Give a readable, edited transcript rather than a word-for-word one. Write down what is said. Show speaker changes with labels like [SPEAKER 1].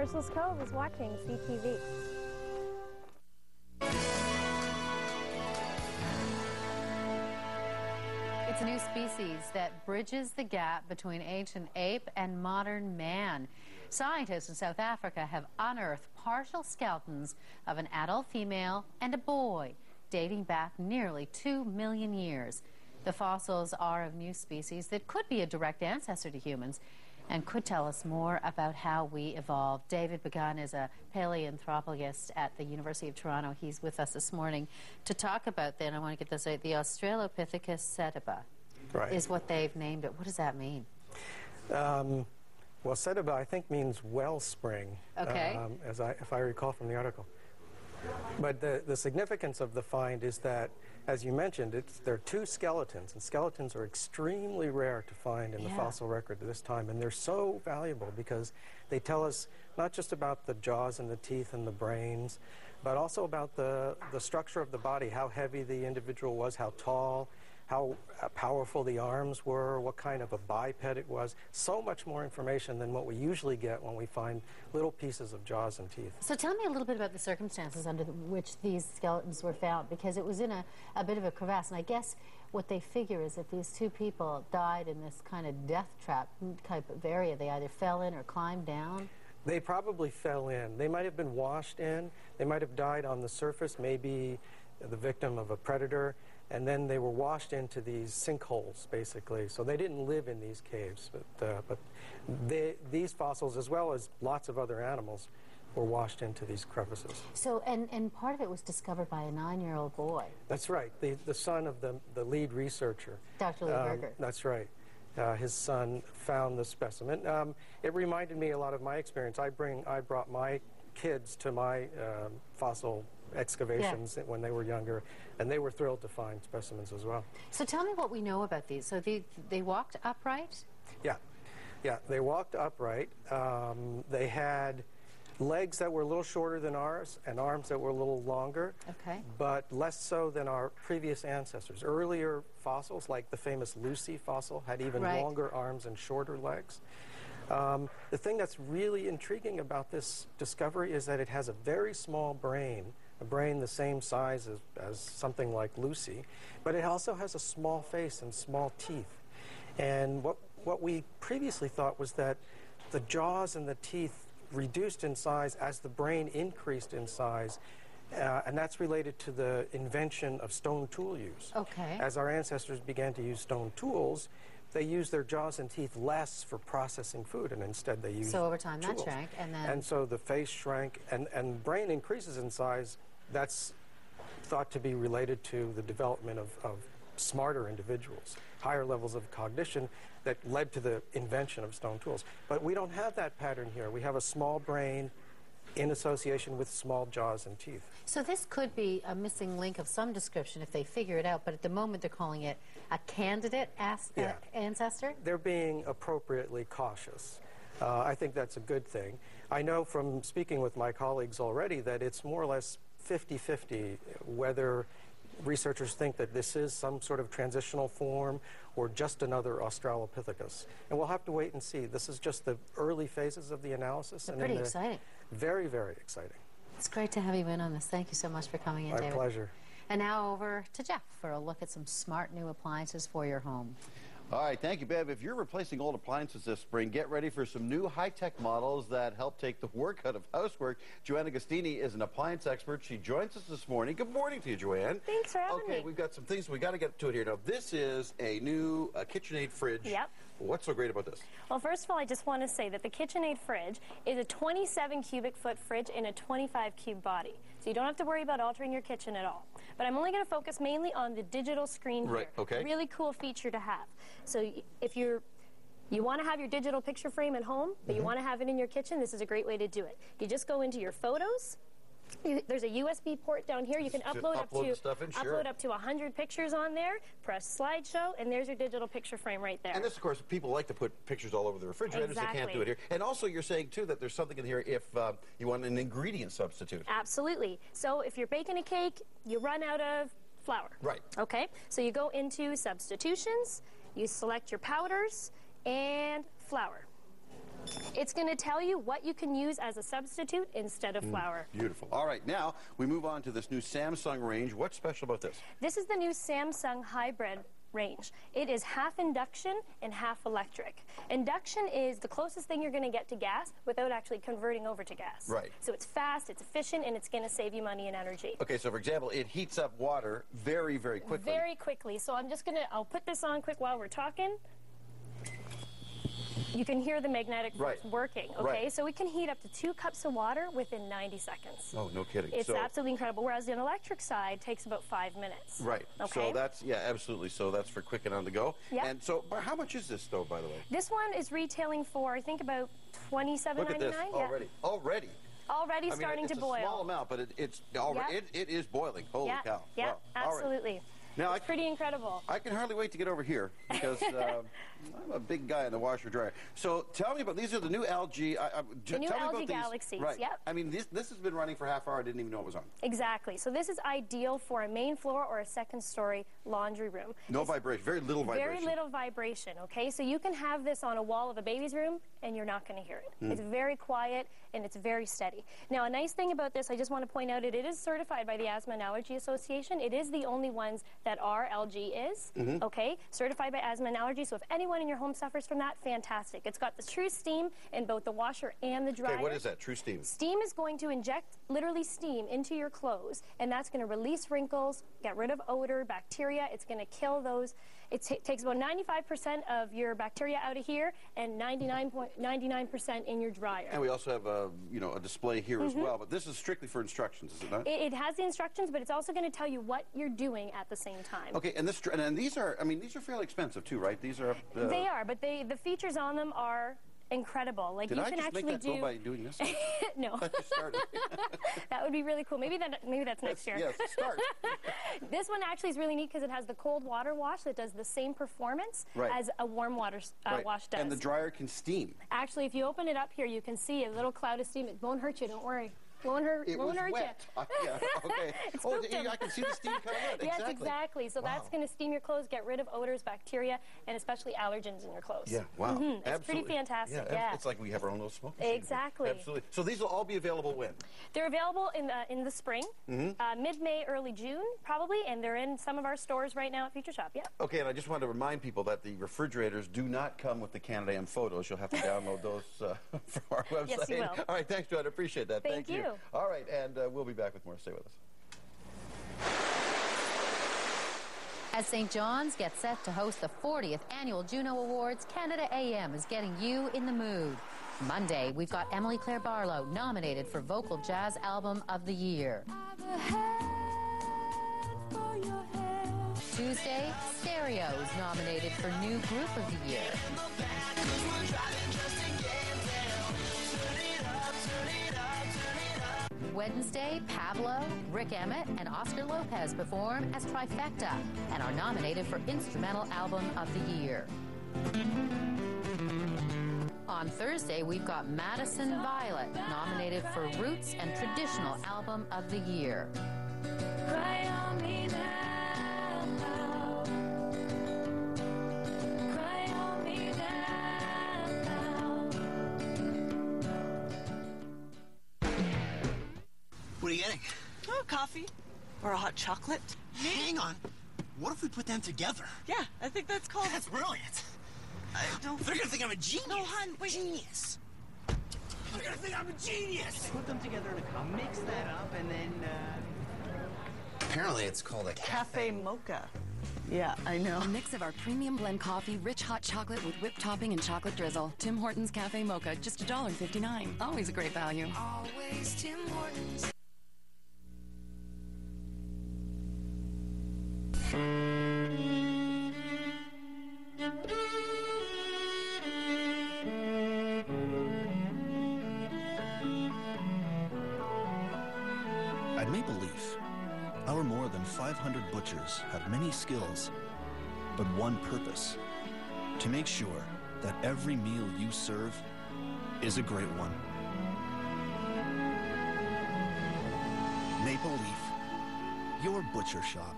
[SPEAKER 1] Chrysalis Cove is watching CTV.
[SPEAKER 2] It's a new species that bridges the gap between ancient ape and modern man. Scientists in South Africa have unearthed partial skeletons of an adult female and a boy, dating back nearly 2 million years. The fossils are of new species that could be a direct ancestor to humans and could tell us more about how we evolved. David Begun is a paleoanthropologist at the University of Toronto. He's with us this morning to talk about that. I want to get this right. The Australopithecus sediba is what they've named it. What does that mean?
[SPEAKER 3] Well, sediba, I think, means wellspring,
[SPEAKER 2] okay.
[SPEAKER 3] If I recall from the article. But the significance of the find is that, as you mentioned, there are two skeletons, and skeletons are extremely rare to find in the fossil record at this time, and they're so valuable because they tell us not just about the jaws and the teeth and the brains, but also about the structure of the body, how heavy the individual was, how tall, how powerful the arms were, what kind of a biped it was. So much more information than what we usually get when we find little pieces of jaws and teeth.
[SPEAKER 2] So tell me a little bit about the circumstances under which these skeletons were found, because it was in a bit of a crevasse, and I guess what they figure is that these two people died in this kind of death trap type of area. They either fell in or climbed down.
[SPEAKER 3] They probably fell in. They might have been washed in. They might have died on the surface, maybe the victim of a predator, and then they were washed into these sinkholes, basically. So they didn't live in these caves, but these fossils, as well as lots of other animals, were washed into these crevices.
[SPEAKER 2] So, and part of it was discovered by a 9-year-old boy.
[SPEAKER 3] That's right, the son of the lead researcher.
[SPEAKER 2] Dr. Lee Berger.
[SPEAKER 3] That's right. His son found the specimen. It reminded me a lot of my experience. I brought my kids to my fossil excavations when they were younger, and they were thrilled to find specimens as well.
[SPEAKER 2] So tell me what we know about these. So they walked upright?
[SPEAKER 3] Yeah, they walked upright. They had legs that were a little shorter than ours and arms that were a little longer, but less so than our previous ancestors. Earlier fossils, like the famous Lucy fossil, had even longer arms and shorter legs. The thing that's really intriguing about this discovery is that it has a very small brain, a brain the same size as something like Lucy, but it also has a small face and small teeth. And what we previously thought was that the jaws and the teeth reduced in size as the brain increased in size, and that's related to the invention of stone tool use. As our ancestors began to use stone tools, they used their jaws and teeth less for processing food, and instead they used
[SPEAKER 2] So over time
[SPEAKER 3] tools.
[SPEAKER 2] That shrank, and then...
[SPEAKER 3] And so the face shrank, and brain increases in size. That's thought to be related to the development of smarter individuals, higher levels of cognition that led to the invention of stone tools. But we don't have that pattern here. We have a small brain in association with small jaws and teeth.
[SPEAKER 2] So this could be a missing link of some description if they figure it out, but at the moment they're calling it a candidate ancestor?
[SPEAKER 3] They're being appropriately cautious. I think that's a good thing. I know from speaking with my colleagues already that it's more or less 50-50 whether researchers think that this is some sort of transitional form or just another Australopithecus. And we'll have to wait and see. This is just the early phases of the analysis.
[SPEAKER 2] They're pretty exciting.
[SPEAKER 3] Very, very exciting.
[SPEAKER 2] It's great to have you in on this. Thank you so much for coming in, David.
[SPEAKER 3] My pleasure.
[SPEAKER 2] And now over to Jeff for a look at some smart new appliances for your home.
[SPEAKER 4] All right, thank you, Bev. If you're replacing old appliances this spring, get ready for some new high-tech models that help take the work out of housework. Joanna Gostini is an appliance expert. She joins us this morning. Good morning to you, Joanne.
[SPEAKER 1] Thanks for having me.
[SPEAKER 4] Okay, we've got some things. We got to get to it here. Now, this is a new KitchenAid fridge.
[SPEAKER 1] Yep.
[SPEAKER 4] What's so great about this?
[SPEAKER 1] Well, first of all, I just want to say that the KitchenAid fridge is a 27 cubic foot fridge in a 25 cube body. So you don't have to worry about altering your kitchen at all. But I'm only going to focus mainly on the digital screen here.
[SPEAKER 4] Right, okay.
[SPEAKER 1] Really cool feature to have. So if you want to have your digital picture frame at home, but you want to have it in your kitchen, this is a great way to do it. You just go into your photos. There's a USB port down here. You can upload up to 100 pictures on there, press slideshow, and there's your digital picture frame right there.
[SPEAKER 4] And this, of course, people like to put pictures all over the refrigerators. They can't do it here. And also, you're saying, too, that there's something in here if you want an ingredient substitute.
[SPEAKER 1] Absolutely. So if you're baking a cake, you run out of flour.
[SPEAKER 4] Right.
[SPEAKER 1] Okay. So you go into substitutions, you select your powders and flour. It's going to tell you what you can use as a substitute instead of flour.
[SPEAKER 4] Beautiful. All right, now we move on to this new Samsung range. What's special about this?
[SPEAKER 1] This is the new Samsung hybrid range. It is half induction and half electric. Induction is the closest thing you're going to get to gas without actually converting over to gas.
[SPEAKER 4] Right.
[SPEAKER 1] So it's fast, it's efficient, and it's going to save you money and energy.
[SPEAKER 4] Okay, so for example, it heats up water very, very quickly.
[SPEAKER 1] Very quickly. So I'm just going to, I'll put this on quick while we're talking. You can hear the magnetic force working, okay?
[SPEAKER 4] Right.
[SPEAKER 1] So we can heat up to 2 cups of water within 90 seconds.
[SPEAKER 4] Oh, no kidding.
[SPEAKER 1] It's absolutely incredible, whereas the electric side takes about 5 minutes.
[SPEAKER 4] Right.
[SPEAKER 1] Okay?
[SPEAKER 4] So that's, yeah, absolutely. So that's for quick and on the go.
[SPEAKER 1] Yep.
[SPEAKER 4] And so, but how much is this stove, by the way?
[SPEAKER 1] This one is retailing for, I think, about $27.99.
[SPEAKER 4] Look at this already.
[SPEAKER 1] Yeah.
[SPEAKER 4] Already.
[SPEAKER 1] Already starting to boil.
[SPEAKER 4] It's a small amount, but it's already, it is boiling. Holy cow.
[SPEAKER 1] Yeah,
[SPEAKER 4] wow.
[SPEAKER 1] absolutely.
[SPEAKER 4] Now,
[SPEAKER 1] it's pretty incredible.
[SPEAKER 4] I can hardly wait to get over here because I'm a big guy in the washer dryer. So tell me about, these are the new LG.
[SPEAKER 1] The new
[SPEAKER 4] tell me
[SPEAKER 1] LG
[SPEAKER 4] about
[SPEAKER 1] Galaxies,
[SPEAKER 4] Right.
[SPEAKER 1] Yep.
[SPEAKER 4] I mean, this has been running for half hour. I didn't even know it was on.
[SPEAKER 1] Exactly. So this is ideal for a main floor or a second story laundry room.
[SPEAKER 4] No vibration, very little vibration.
[SPEAKER 1] Very little vibration, okay? So you can have this on a wall of a baby's room and you're not going to hear it. It's very quiet and it's very steady. Now, a nice thing about this, I just want to point out, it is certified by the Asthma and Allergy Association. It is the only ones that are LG is, okay? Certified by Asthma and Allergy, so if anyone in your home suffers from that, fantastic. It's got the true steam in both the washer and the dryer.
[SPEAKER 4] Okay, what is that, true steam?
[SPEAKER 1] Steam is going to inject, literally steam, into your clothes, and that's going to release wrinkles, get rid of odor, bacteria. It's going to kill those. It takes about 95% of your bacteria out of here and 99% in your dryer.
[SPEAKER 4] And we also have a display here as well, but this is strictly for instructions, is it not?
[SPEAKER 1] It has the instructions, but it's also going to tell you what you're doing at the same time.
[SPEAKER 4] Okay, and these are, I mean, these are fairly expensive too, right? These are.
[SPEAKER 1] They are, but the features on them are incredible. Like,
[SPEAKER 4] Did
[SPEAKER 1] you
[SPEAKER 4] I
[SPEAKER 1] can
[SPEAKER 4] just
[SPEAKER 1] actually
[SPEAKER 4] make that go by doing this?
[SPEAKER 1] No.
[SPEAKER 4] I just started.
[SPEAKER 1] That would be really cool. Maybe that's next year.
[SPEAKER 4] Yes, start.
[SPEAKER 1] This one actually is really neat because it has the cold water wash that does the same performance as a warm water wash does.
[SPEAKER 4] And the dryer can steam.
[SPEAKER 1] Actually, if you open it up here, you can see a little cloud of steam. It won't hurt you. Don't worry. Won't hurt
[SPEAKER 4] It was
[SPEAKER 1] you.
[SPEAKER 4] wet. Yeah, okay. I can see the steam coming out.
[SPEAKER 1] Yes, exactly. So that's going to steam your clothes, get rid of odors, bacteria, and especially allergens in your clothes.
[SPEAKER 4] Yeah, wow.
[SPEAKER 1] It's pretty fantastic. Yeah,
[SPEAKER 4] it's like we have our own little smoke machine.
[SPEAKER 1] Exactly.
[SPEAKER 4] Absolutely. So these will all be available when?
[SPEAKER 1] They're available in the spring, mid-May, early June, probably, and they're in some of our stores right now at Future Shop. Yeah.
[SPEAKER 4] Okay, and I just wanted to remind people that the refrigerators do not come with the Canada Am photos. You'll have to download those from our website.
[SPEAKER 1] Yes, you will.
[SPEAKER 4] All right, thanks, Joanna. Appreciate that.
[SPEAKER 1] Thank you.
[SPEAKER 4] All right, and we'll be back with more. Stay with us.
[SPEAKER 2] As St. John's gets set to host the 40th Annual Juno Awards, Canada AM is getting you in the mood. Monday, we've got Emily Claire Barlow nominated for Vocal Jazz Album of the Year. Tuesday, Stereo is nominated for New Group of the Year. Wednesday, Pablo, Rick Emmett, and Oscar Lopez perform as Trifecta and are nominated for Instrumental Album of the Year. On Thursday, we've got Madison Violet nominated for Roots and Traditional Album of the Year.
[SPEAKER 5] Cry on me now. Cry on me now.
[SPEAKER 6] What are you getting?
[SPEAKER 7] Oh, coffee. Or a hot chocolate.
[SPEAKER 6] Hang on. What if we put them together?
[SPEAKER 7] Yeah, I think that's called...
[SPEAKER 6] That's brilliant.
[SPEAKER 7] I don't...
[SPEAKER 6] They're gonna think I'm a genius.
[SPEAKER 7] No, hon, wait.
[SPEAKER 6] Genius. They're gonna think I'm a genius.
[SPEAKER 8] Put them together in a cup, mix that up, and then,
[SPEAKER 6] Apparently it's called a
[SPEAKER 7] Cafe mocha. Yeah, I know.
[SPEAKER 9] A mix of our premium blend coffee, rich hot chocolate with whipped topping and chocolate drizzle. Tim Hortons Cafe Mocha, just $1.59. Always a great value.
[SPEAKER 5] Always Tim Hortons.
[SPEAKER 10] At Maple Leaf, our more than 500 butchers have many skills, but one purpose: to make sure that every meal you serve is a great one. Maple Leaf, your butcher shop.